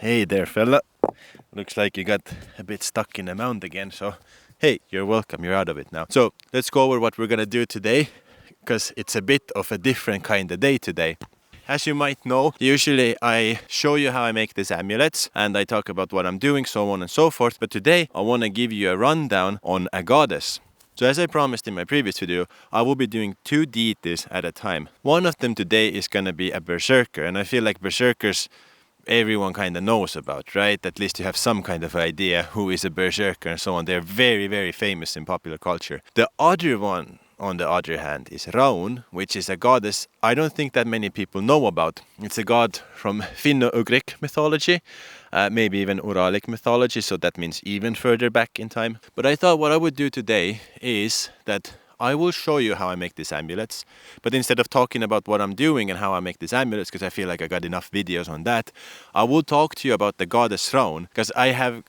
Hey there, fella. Looks like you got a bit stuck in the mound again, so hey, you're welcome, you're out of it now. So let's go over what we're gonna do today, because it's a bit of a different kind of day today. As you might know, usually I show you how I make these amulets and I talk about what I'm doing, so on and so forth, but today I want to give you a rundown on a goddess. So as I promised in my previous video, I will be doing 2 deities at a time. One of them today is gonna be a berserker, and I feel like berserkers everyone kind of knows about, right? At least you have some kind of idea who is a berserker and so on. They're very, very famous in popular culture. The other one, on the other hand, is Raun, which is a goddess I don't think that many people know about. It's a god from Finno-Ugric mythology, maybe even Uralic mythology, so that means even further back in time. But I thought what I would do today is that I will show you how I make these amulets, but instead of talking about what I'm doing and how I make these amulets, because I feel like I got enough videos on that, I will talk to you about the goddess Raun, because I have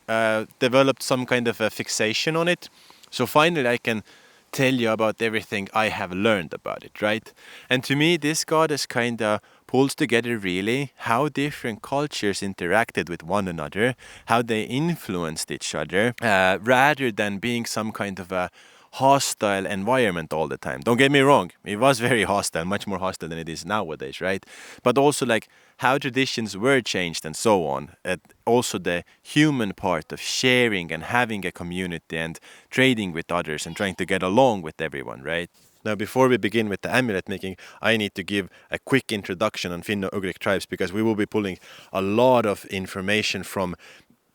developed some kind of a fixation on it. So finally I can tell you about everything I have learned about it, right? And to me, this goddess kind of pulls together really how different cultures interacted with one another, how they influenced each other, rather than being some kind of a hostile environment all the time. Don't get me wrong, it was very hostile, much more hostile than it is nowadays, right? But also like how traditions were changed and so on. And also the human part of sharing and having a community and trading with others and trying to get along with everyone, right? Now, before we begin with the amulet making, I need to give a quick introduction on Finno-Ugric tribes, because we will be pulling a lot of information from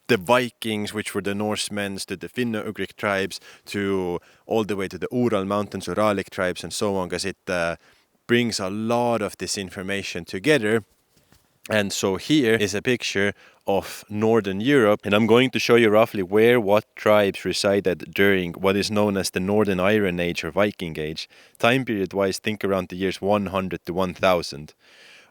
the Vikings, which were the Norsemen, to the Finno-Ugric tribes, to all the way to the Ural Mountains, Uralic tribes, and so on, because it brings a lot of this information together. And so here is a picture of Northern Europe, and I'm going to show you roughly where what tribes resided during what is known as the Northern Iron Age or Viking Age. Time period wise, think around the years 100 to 1000.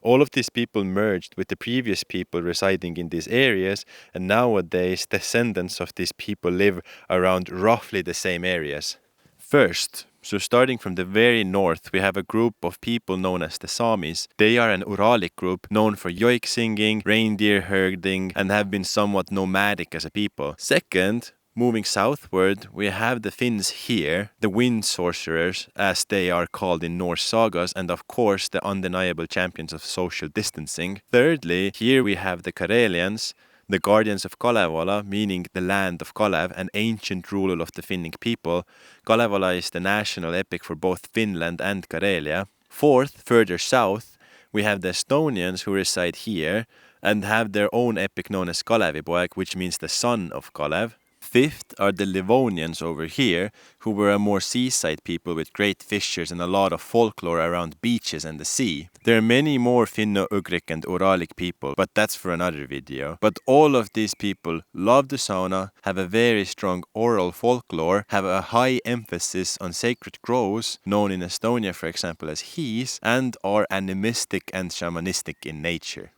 All of these people merged with the previous people residing in these areas, and nowadays descendants of these people live around roughly the same areas. First, so starting from the very north, we have a group of people known as the Samis. They are an Uralic group known for yoik singing, reindeer herding, and have been somewhat nomadic as a people. Second, moving southward, we have the Finns here, the wind sorcerers, as they are called in Norse sagas, and of course the undeniable champions of social distancing. Thirdly, here we have the Karelians, the guardians of Kalevala, meaning the land of Kalev, an ancient ruler of the Finnic people. Kalevala is the national epic for both Finland and Karelia. Fourth, further south, we have the Estonians who reside here and have their own epic known as Kalevipoeg, which means the son of Kalev. Fifth are the Livonians over here, who were a more seaside people with great fishers and a lot of folklore around beaches and the sea. There are many more Finno-Ugric and Uralic people, but that's for another video. But all of these people love the sauna, have a very strong oral folklore, have a high emphasis on sacred groves, known in Estonia for example as hees, and are animistic and shamanistic in nature.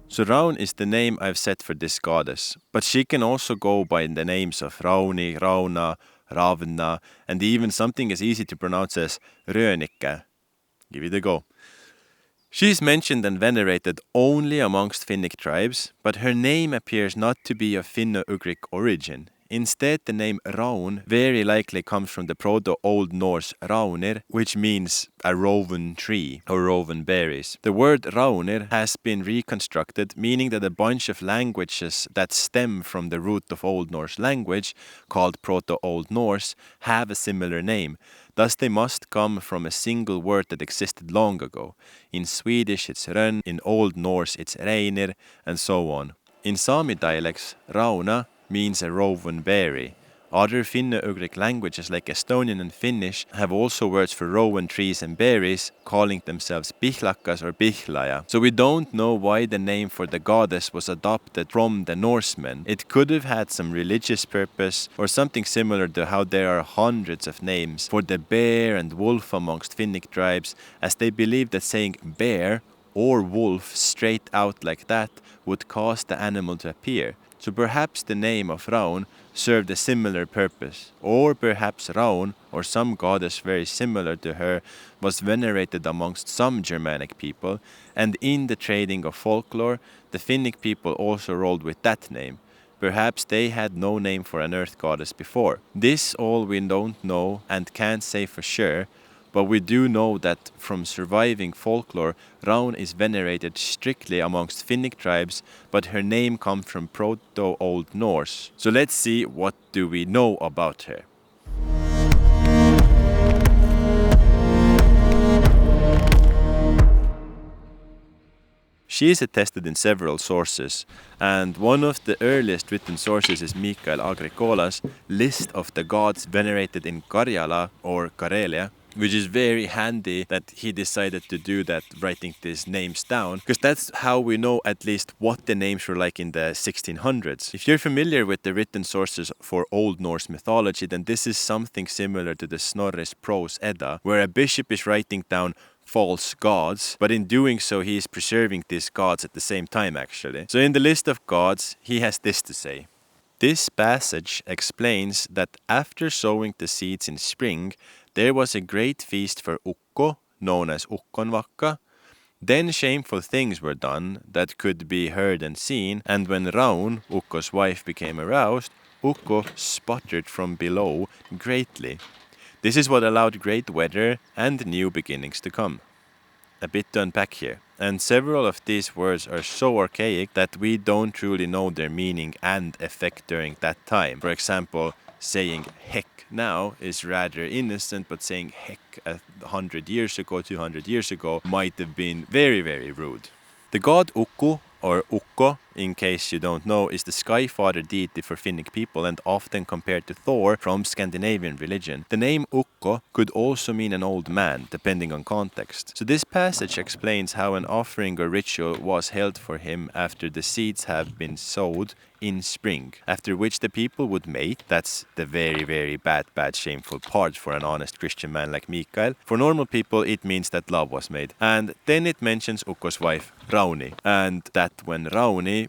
So Raun is the name I've set for this goddess, but she can also go by the names of Rauni, Rauna, Ravdna, and even something as easy to pronounce as Rönicke. Give it a go. She is mentioned and venerated only amongst Finnic tribes, but her name appears not to be of Finno-Ugric origin. Instead, the name Raun very likely comes from the Proto-Old Norse Raunir, which means a rowan tree or rowan berries. The word Raunir has been reconstructed, meaning that a bunch of languages that stem from the root of Old Norse language, called Proto-Old Norse, have a similar name. Thus they must come from a single word that existed long ago. In Swedish it's Rön, in Old Norse it's Reinir, and so on. In Sami dialects, Rauna means a rowan berry. Other Finno-Ugric languages like Estonian and Finnish have also words for rowan trees and berries, calling themselves Pihlakas or Pihlaja. So we don't know why the name for the goddess was adopted from the Norsemen. It could have had some religious purpose or something similar to how there are hundreds of names for the bear and wolf amongst Finnic tribes, as they believe that saying bear or wolf straight out like that would cause the animal to appear. So perhaps the name of Raun served a similar purpose, or perhaps Raun, or some goddess very similar to her, was venerated amongst some Germanic people, and in the trading of folklore, the Finnic people also rolled with that name. Perhaps they had no name for an earth goddess before. This all we don't know and can't say for sure, but we do know that from surviving folklore, Raun is venerated strictly amongst Finnic tribes, but her name comes from Proto-Old Norse. So let's see, what do we know about her? She is attested in several sources, and one of the earliest written sources is Mikael Agricola's list of the gods venerated in Karjala or Karelia, which is very handy that he decided to do that, writing these names down, because that's how we know at least what the names were like in the 1600s. If you're familiar with the written sources for Old Norse mythology, then this is something similar to the Snorri's Prose Edda, where a bishop is writing down false gods, but in doing so he is preserving these gods at the same time actually. So in the list of gods he has this to say. This passage explains that after sowing the seeds in spring, there was a great feast for Ukko, known as Ukkonvakka. Then shameful things were done that could be heard and seen, and when Raun, Ukko's wife, became aroused, Ukko sputtered from below greatly. This is what allowed great weather and new beginnings to come. A bit to unpack here, and several of these words are so archaic that we don't truly know their meaning and effect during that time. For example, saying heck now is rather innocent, but saying heck 100 years ago, 200 years ago might have been very, very rude. The god Ukko, or Ukko, in case you don't know, is the sky father deity for Finnic people and often compared to Thor from Scandinavian religion. The name Ukko could also mean an old man, depending on context. So this passage explains how an offering or ritual was held for him after the seeds have been sowed in spring, after which the people would mate. That's the very, very bad, shameful part for an honest Christian man like Mikael. For normal people, it means that love was made. And then it mentions Ukko's wife, Rauni, and that when Rauni,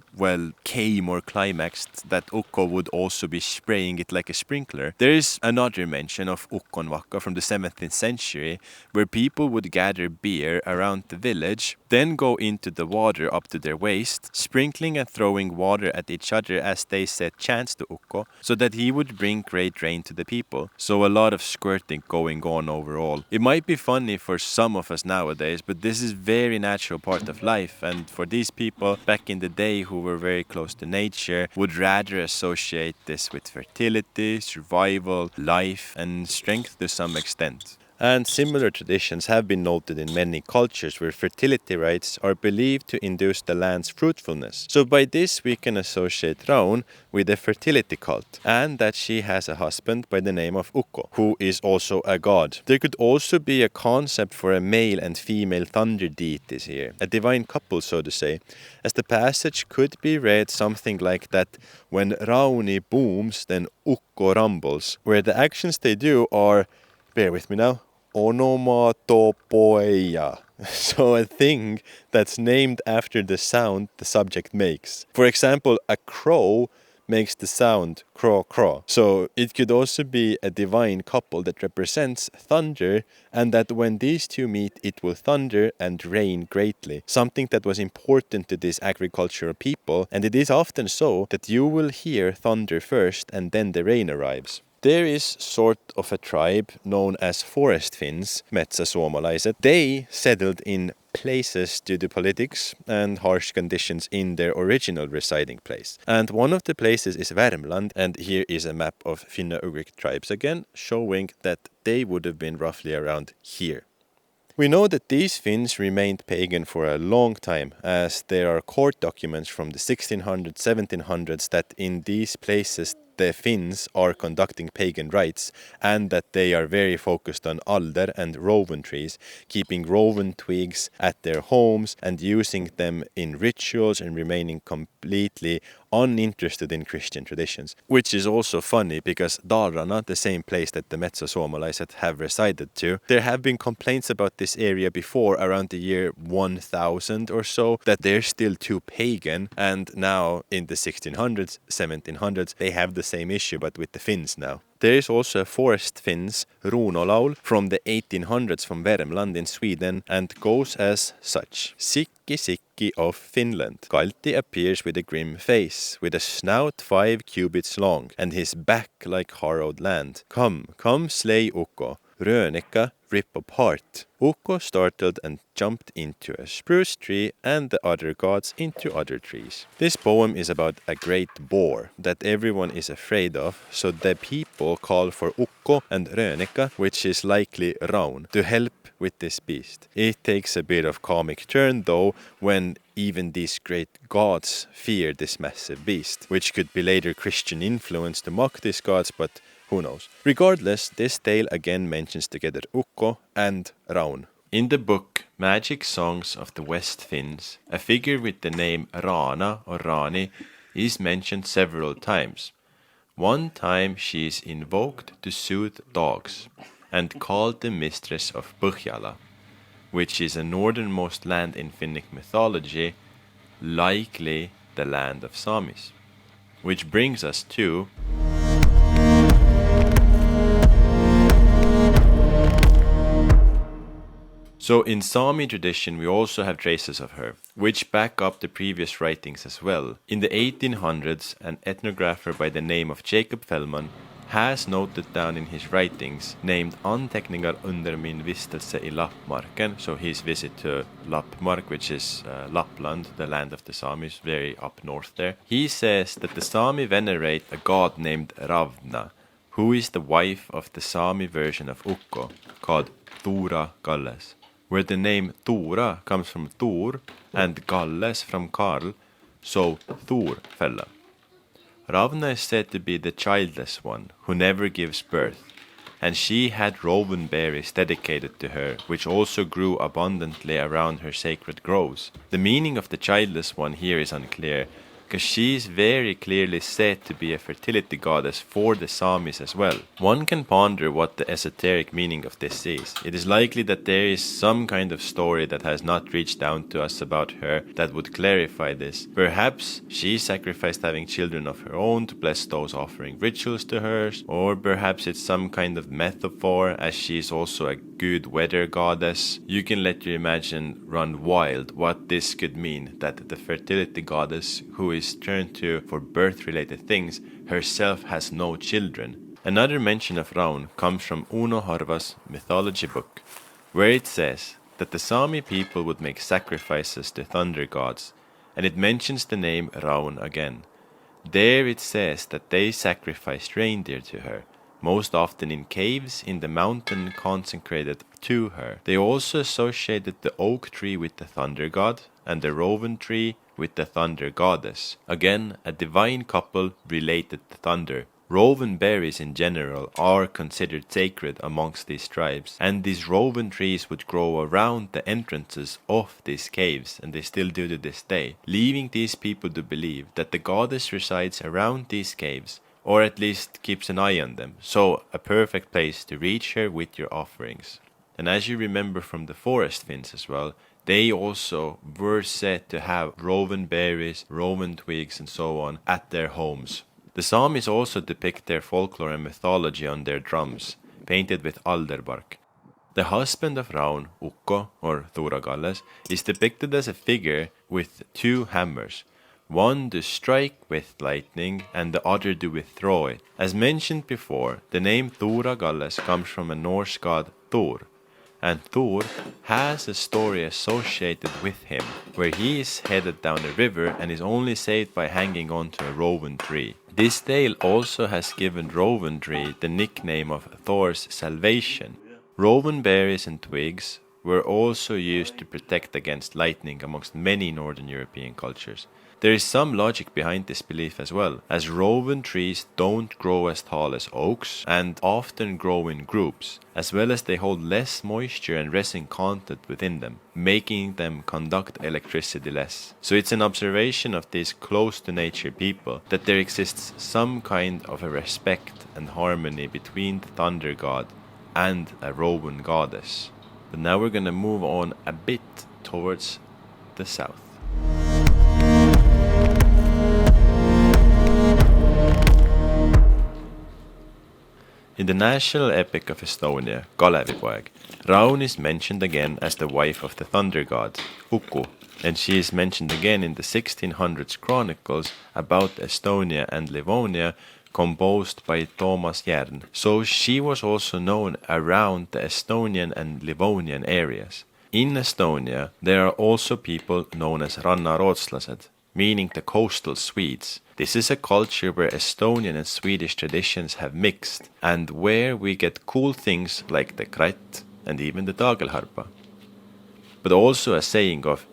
came or climaxed, that Ukko would also be spraying it like a sprinkler. There is another mention of Ukkonvakka from the 17th century, where people would gather beer around the village, then go into the water up to their waist, sprinkling and throwing water at each other as they said chants to Ukko, so that he would bring great rain to the people. So a lot of squirting going on overall. It might be funny for some of us nowadays, but this is very natural part of life, and for these people back in the day who were very close to nature would rather associate this with fertility, survival, life, and strength to some extent. And similar traditions have been noted in many cultures where fertility rites are believed to induce the land's fruitfulness. So by this we can associate Raun with a fertility cult, and that she has a husband by the name of Ukko, who is also a god. There could also be a concept for a male and female thunder deities here, a divine couple so to say, as the passage could be read something like that: when Rauni booms, then Ukko rumbles, where the actions they do are, bear with me now, onomatopoeia. So a thing that's named after the sound the subject makes. For example, a crow makes the sound crow crow. So it could also be a divine couple that represents thunder, and that when these two meet it will thunder and rain greatly. Something that was important to this agricultural people, and it is often so that you will hear thunder first and then the rain arrives. There is sort of a tribe known as forest Finns, metsäsuomalaiset. They settled in places due to politics and harsh conditions in their original residing place. And one of the places is Värmland, and here is a map of Finno-Ugric tribes again, showing that they would have been roughly around here. We know that these Finns remained pagan for a long time, as there are court documents from the 1600s, 1700s that in these places the Finns are conducting pagan rites, and that they are very focused on alder and rowan trees, keeping rowan twigs at their homes and using them in rituals and remaining completely uninterested in Christian traditions. Which is also funny because Dalarna, the same place that the Metso-Suomalaiset have resided to, there have been complaints about this area before around the year 1000 or so, that they're still too pagan, and now in the 1600s, 1700s, they have the same issue but with the Finns now. There is also a forest Finns runolaul from the 1800s from Värmland in Sweden and goes as such. Sikki Sikki of Finland. Kalti appears with a grim face, with a snout 5 cubits long, and his back like harrowed land. Come, come slay Ukko. Rönika rip apart. Ukko startled and jumped into a spruce tree and the other gods into other trees. This poem is about a great boar that everyone is afraid of, so the people call for Ukko and Rönika, which is likely Raun, to help with this beast. It takes a bit of comic turn though when even these great gods fear this massive beast, which could be later Christian influence to mock these gods, but who knows? Regardless, this tale again mentions together Ukko and Raun. In the book Magic Songs of the West Finns, a figure with the name Rana or Rani is mentioned several times. One time she is invoked to soothe dogs and called the mistress of Pohjala, which is a northernmost land in Finnish mythology, likely the land of Samis. Which brings us to So in Sami tradition we also have traces of her, which back up the previous writings as well. In the 1800s, an ethnographer by the name of Jacob Fellman has noted down in his writings, named Anteckningar under min vistelse I Lappmarken, so his visit to Lappmark, which is Lapland, the land of the Samis, very up north there. He says that the Sami venerate a god named Ravdna, who is the wife of the Sami version of Ukko, called Thora-Galles, where the name Thora comes from Thor and Galles from Karl, so Thor-fella. Ravna is said to be the childless one, who never gives birth, and she had rowan berries dedicated to her, which also grew abundantly around her sacred groves. The meaning of the childless one here is unclear, because she is very clearly said to be a fertility goddess for the Samis as well. One can ponder what the esoteric meaning of this is. It is likely that there is some kind of story that has not reached down to us about her that would clarify this. Perhaps she sacrificed having children of her own to bless those offering rituals to her, or perhaps it's some kind of metaphor as she is also a good weather goddess. You can let your imagination run wild what this could mean, that the fertility goddess who is turned to for birth-related things herself has no children. Another mention of Raun comes from Uno Harva's mythology book, where it says that the Sami people would make sacrifices to thunder gods, and it mentions the name Raun again. There it says that they sacrificed reindeer to her, most often in caves in the mountain consecrated to her. They also associated the oak tree with the thunder god and the rowan tree with the thunder goddess. Again, a divine couple related to thunder. Rowan berries in general are considered sacred amongst these tribes, and these rowan trees would grow around the entrances of these caves, and they still do to this day, leaving these people to believe that the goddess resides around these caves, or at least keeps an eye on them, so a perfect place to reach her with your offerings. And as you remember from the forest Finns as well, they also were said to have rowan berries, rowan twigs and so on at their homes. The Samis also depict their folklore and mythology on their drums, painted with alderbark. The husband of Raun, Ukko, or Thora-Galles, is depicted as a figure with two hammers, one to strike with lightning and the other to withdraw it. As mentioned before, the name Thora-Galles comes from a Norse god Thor, and Thor has a story associated with him, where he is headed down a river and is only saved by hanging onto a rowan tree. This tale also has given rowan tree the nickname of Thor's salvation. Rowan berries and twigs were also used to protect against lightning amongst many Northern European cultures. There is some logic behind this belief as well, as rowan trees don't grow as tall as oaks and often grow in groups, as well as they hold less moisture and resin content within them, making them conduct electricity less. So it's an observation of these close to nature people that there exists some kind of a respect and harmony between the thunder god and a rowan goddess. But now we're gonna move on a bit towards the south. In the national epic of Estonia, Kalevipoeg, Raun is mentioned again as the wife of the thunder god, Ukko, and she is mentioned again in the 1600s chronicles about Estonia and Livonia, composed by Toomas Järn. So she was also known around the Estonian and Livonian areas. In Estonia, there are also people known as rannarootslased, meaning the coastal Swedes. This is a culture where Estonian and Swedish traditions have mixed, and where we get cool things like the kratt and even the tagelharpa. But also a saying of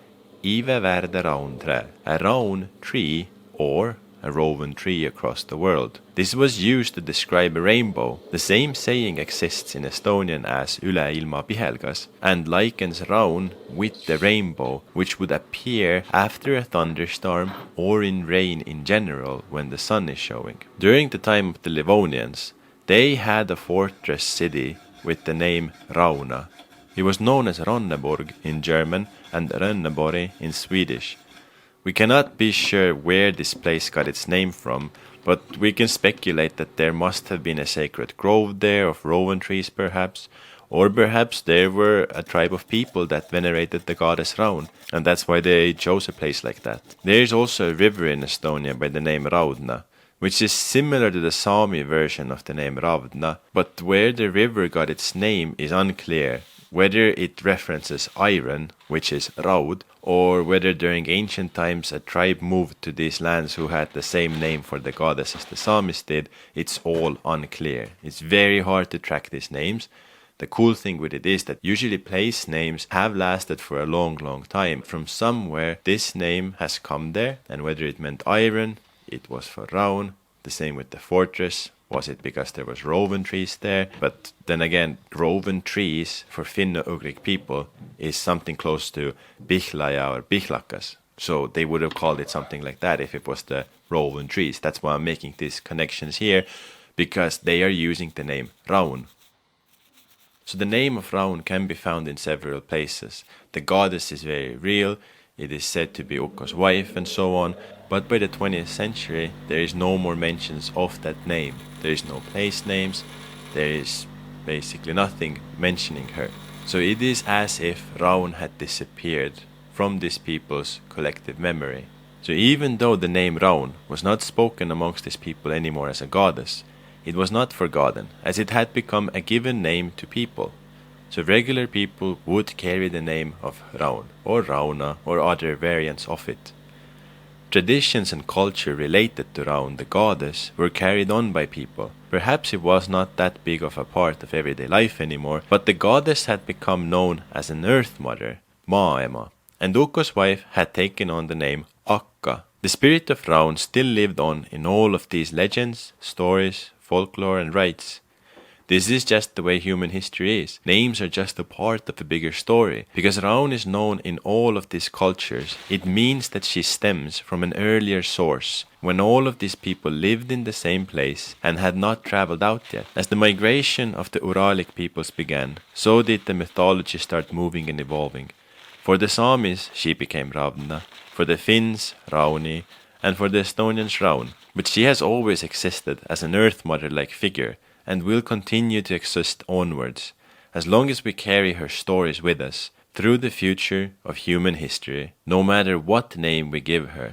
Ive värde raunträ, a raun tree or a rowan tree across the world. This was used to describe a rainbow. The same saying exists in Estonian as üle ilma pihelgas and likens raun with the rainbow, which would appear after a thunderstorm or in rain in general when the sun is showing. During the time of the Livonians, they had a fortress city with the name Rauna. It was known as Ronneborg in German and Rönneborg in Swedish. We cannot be sure where this place got its name from, but we can speculate that there must have been a sacred grove there of rowan trees perhaps, or perhaps there were a tribe of people that venerated the goddess Raun, and that's why they chose a place like that. There is also a river in Estonia by the name Raudna, which is similar to the Sami version of the name Ravdna, but where the river got its name is unclear, whether it references iron, which is raud, or whether during ancient times a tribe moved to these lands who had the same name for the goddess as the Samis did. It's all unclear. It's very hard to track these names. The cool thing with it is that usually place names have lasted for a long time. From somewhere this name has come there, and whether it meant iron, it was for Raun. The same with the fortress. Was it because there was rowan trees there? But then again, rowan trees for Finno-Ugric people is something close to Pihlaja or Pihlakas. So they would have called it something like that if it was the rowan trees. That's why I'm making these connections here, because they are using the name Raun. So the name of Raun can be found in several places. The goddess is very real. It is said to be Ukko's wife and so on, but by the 20th century there is no more mentions of that name. There is no place names, there is basically nothing mentioning her. So it is as if Raun had disappeared from this people's collective memory. So even though the name Raun was not spoken amongst these people anymore as a goddess, it was not forgotten, as it had become a given name to people. So regular people would carry the name of Raun, or Rauna, or other variants of it. Traditions and culture related to Raun, the goddess, were carried on by people. Perhaps it was not that big of a part of everyday life anymore, but the goddess had become known as an earth mother, Maaema, and Ukko's wife had taken on the name Akka. The spirit of Raun still lived on in all of these legends, stories, folklore and rites. This is just the way human history is. Names are just a part of a bigger story. Because Raun is known in all of these cultures, it means that she stems from an earlier source, when all of these people lived in the same place and had not traveled out yet. As the migration of the Uralic peoples began, so did the mythology start moving and evolving. For the Samis, she became Ravdna, for the Finns, Rauni, and for the Estonians, Raun. But she has always existed as an earth mother-like figure, and will continue to exist onwards, as long as we carry her stories with us, through the future of human history, no matter what name we give her.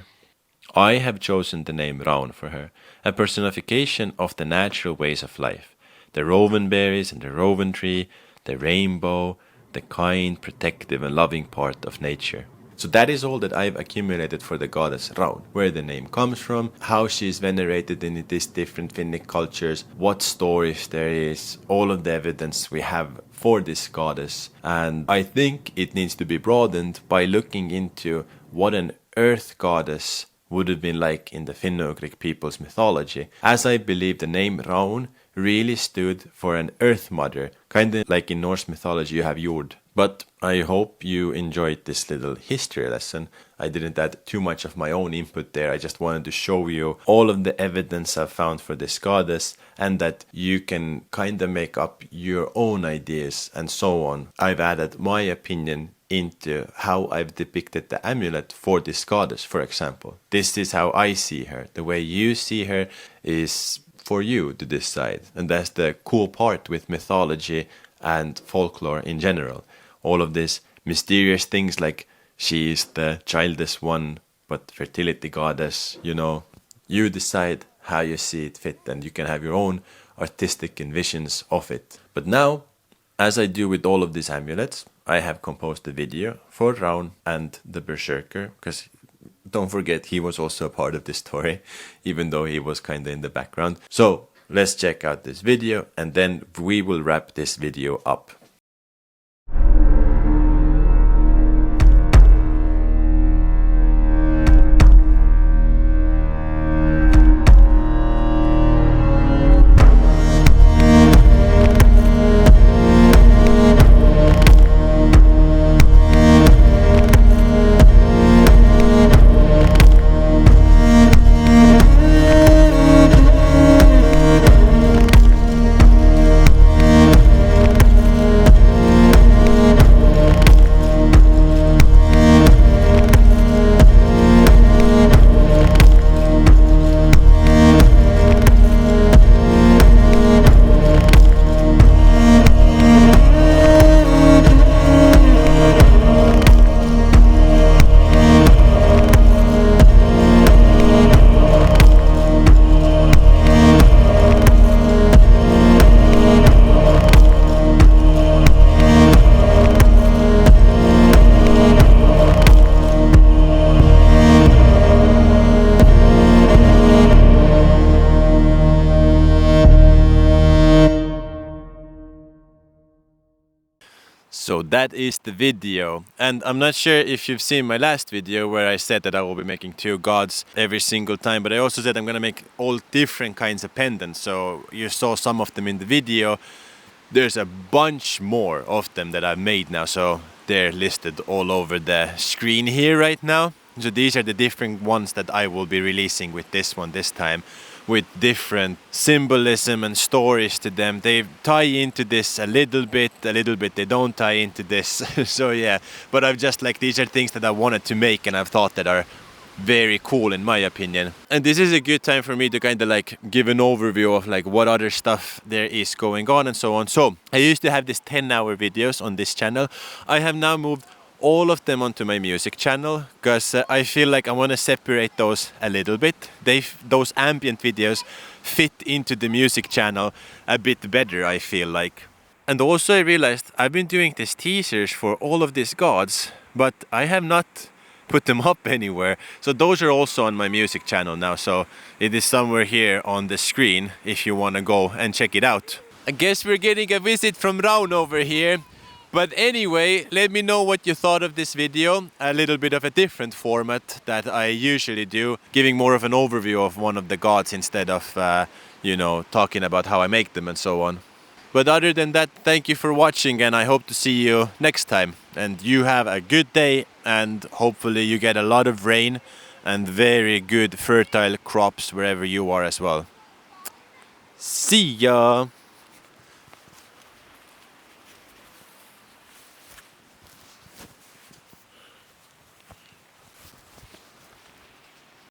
I have chosen the name Raun for her, a personification of the natural ways of life, the rowan berries and the rowan tree, the rainbow, the kind, protective and loving part of nature. So that is all that I've accumulated for the goddess Raun, where the name comes from, how she is venerated in these different Finnic cultures, what stories there is, all of the evidence we have for this goddess. And I think it needs to be broadened by looking into what an earth goddess would have been like in the Finno-Ugric people's mythology, as I believe the name Raun really stood for an earth mother, kind of like in Norse mythology you have Jord. But I hope you enjoyed this little history lesson. I didn't add too much of my own input there. I just wanted to show you all of the evidence I've found for this goddess and that you can kind of make up your own ideas and so on. I've added my opinion into how I've depicted the amulet for this goddess, for example. This is how I see her. The way you see her is for you to decide. And that's the cool part with mythology and folklore in general. All of these mysterious things like she is the childless one, but fertility goddess, you know. You decide how you see it fit and you can have your own artistic envisions of it. But now, as I do with all of these amulets, I have composed a video for Raun and the berserker, because don't forget he was also a part of this story, even though he was kind of in the background. So let's check out this video and then we will wrap this video up. So that is the video, and I'm not sure if you've seen my last video where I said that I will be making 2 gods every single time, but I also said I'm gonna make all different kinds of pendants, so you saw some of them in the video. There's a bunch more of them that I've made now, so they're listed all over the screen here right now. So these are the different ones that I will be releasing with this one this time, with different symbolism and stories to them. They tie into this a little bit they don't tie into this. So yeah, but I've just like, these are things that I wanted to make and I've thought that are very cool in my opinion. And this is a good time for me to kind of like give an overview of like what other stuff there is going on and so on. So I used to have this 10-hour videos on this channel. I have now moved all of them onto my music channel because I feel like I want to separate those a little bit. Those ambient videos fit into the music channel a bit better, I feel like. And also I realized I've been doing these teasers for all of these gods, but I have not put them up anywhere. So those are also on my music channel now, so it is somewhere here on the screen if you want to go and check it out. I guess we're getting a visit from Raun over here. But anyway, let me know what you thought of this video. A little bit of a different format that I usually do, giving more of an overview of one of the gods instead of, you know, talking about how I make them and so on. But other than that, thank you for watching and I hope to see you next time. And you have a good day and hopefully you get a lot of rain and very good fertile crops wherever you are as well. See ya!